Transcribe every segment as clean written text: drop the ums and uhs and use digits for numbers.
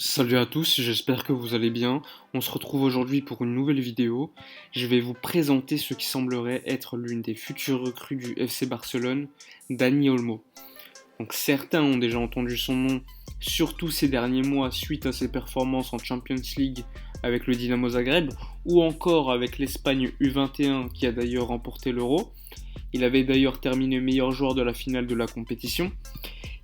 Salut à tous, j'espère que vous allez bien. On se retrouve aujourd'hui pour une nouvelle vidéo. Je vais vous présenter ce qui semblerait être l'une des futures recrues du FC Barcelone, Dani Olmo. Donc certains ont déjà entendu son nom, surtout ces derniers mois suite à ses performances en Champions League avec le Dinamo Zagreb ou encore avec l'Espagne U21 qui a d'ailleurs remporté l'Euro. Il avait d'ailleurs terminé meilleur joueur de la finale de la compétition.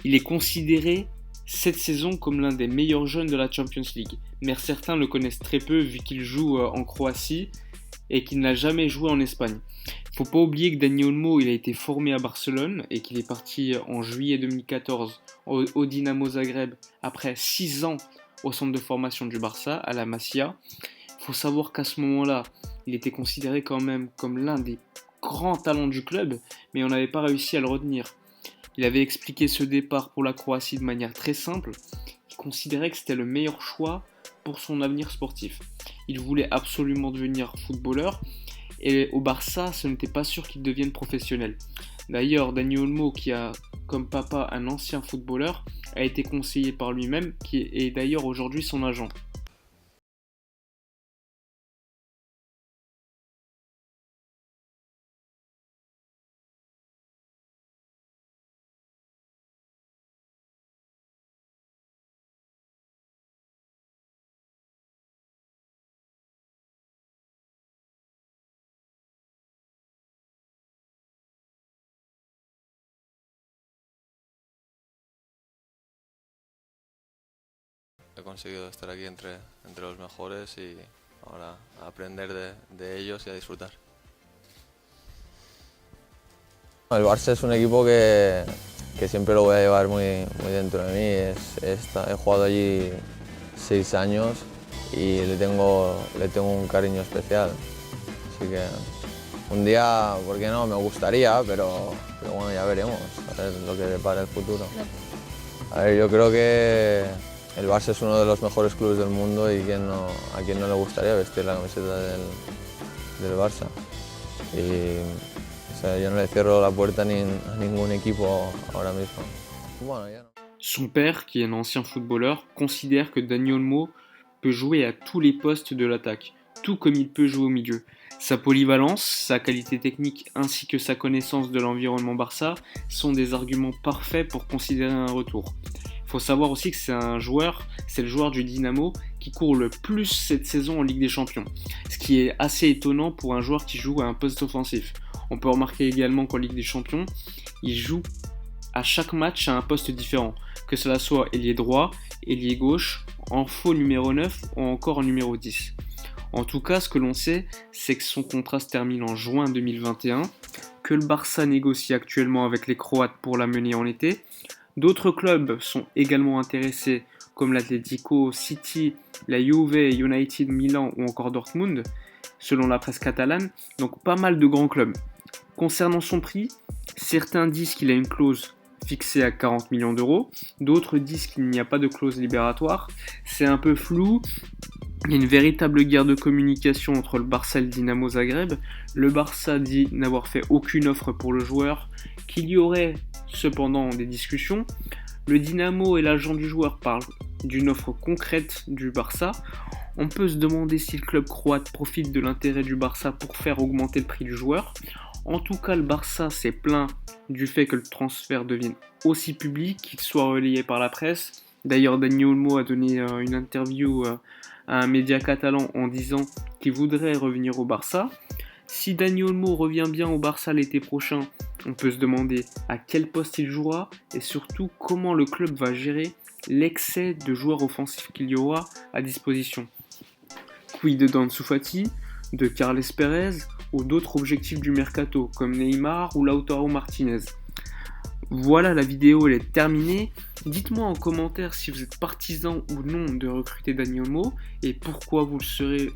Il est considéré cette saison comme l'un des meilleurs jeunes de la Champions League, mais certains le connaissent très peu vu qu'il joue en Croatie et qu'il n'a jamais joué en Espagne. Faut pas oublier que Dani Olmo il a été formé à Barcelone et qu'il est parti en juillet 2014 au Dinamo Zagreb après 6 ans au centre de formation du Barça, à la Masia. Faut savoir qu'à ce moment-là, il était considéré quand même comme l'un des grands talents du club, mais on n'avait pas réussi à le retenir. Il avait expliqué ce départ pour la Croatie de manière très simple. Il considérait que c'était le meilleur choix pour son avenir sportif. Il voulait absolument devenir footballeur et au Barça, ce n'était pas sûr qu'il devienne professionnel. D'ailleurs, Dani Olmo, qui a comme papa un ancien footballeur, a été conseillé par lui-même, qui est d'ailleurs aujourd'hui son agent. He conseguido estar aquí entre los mejores y ahora a aprender de ellos y a disfrutar. El Barça es un equipo que siempre lo voy a llevar muy dentro de mí. He jugado allí 6 años y le tengo un cariño especial. Así que un día, ¿por qué no? Me gustaría, pero bueno, ya veremos, a ver lo que depara el futuro. A ver, yo creo que el Barça es uno de los mejores clubes del mundo y a quién no le gustaría vestir la camiseta del Barça. Y o sea, yo no le cierro la puerta a ningún equipo ahora mismo. Bueno, ya no. Son père, qui est un ancien footballeur, considère que Dani Olmo peut jouer à tous les postes de l'attaque, tout comme il peut jouer au milieu. Sa polyvalence, sa qualité technique ainsi que sa connaissance de l'environnement Barça sont des arguments parfaits pour considérer un retour. Il faut savoir aussi que c'est le joueur du Dynamo qui court le plus cette saison en Ligue des Champions, ce qui est assez étonnant pour un joueur qui joue à un poste offensif. On peut remarquer également qu'en Ligue des Champions, il joue à chaque match à un poste différent, que cela soit ailier droit, ailier gauche, en faux numéro 9 ou encore en numéro 10. En tout cas, ce que l'on sait, c'est que son contrat se termine en juin 2021, que le Barça négocie actuellement avec les Croates pour l'amener en été. D'autres clubs sont également intéressés, comme l'Atlético, City, la Juve, United, Milan ou encore Dortmund, selon la presse catalane, donc pas mal de grands clubs. Concernant son prix, certains disent qu'il a une clause fixée à 40 millions d'euros, d'autres disent qu'il n'y a pas de clause libératoire. C'est un peu flou. Il y a une véritable guerre de communication entre le Barça et le Dinamo Zagreb. Le Barça dit n'avoir fait aucune offre pour le joueur, qu'il y aurait cependant des discussions. Le Dinamo et l'agent du joueur parlent d'une offre concrète du Barça. On peut se demander si le club croate profite de l'intérêt du Barça pour faire augmenter le prix du joueur. En tout cas, le Barça s'est plaint du fait que le transfert devienne aussi public, qu'il soit relayé par la presse. D'ailleurs, Dani Olmo a donné une interview à un média catalan en disant qu'il voudrait revenir au Barça. Si Dani Olmo revient bien au Barça l'été prochain, on peut se demander à quel poste il jouera et surtout comment le club va gérer l'excès de joueurs offensifs qu'il y aura à disposition. Quid de Ansu Fati, de Carles Pérez ou d'autres objectifs du mercato comme Neymar ou Lautaro Martinez. Voilà, la vidéo elle est terminée. Dites-moi en commentaire si vous êtes partisan ou non de recruter Dani Olmo et pourquoi vous le serez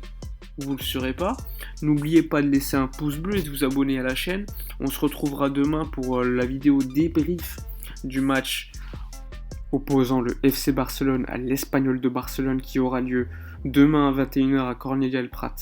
ou vous le serez pas. N'oubliez pas de laisser un pouce bleu et de vous abonner à la chaîne. On se retrouvera demain pour la vidéo débrief du match opposant le FC Barcelone à l'Espagnol de Barcelone qui aura lieu demain à 21h à Cornellà el Prat.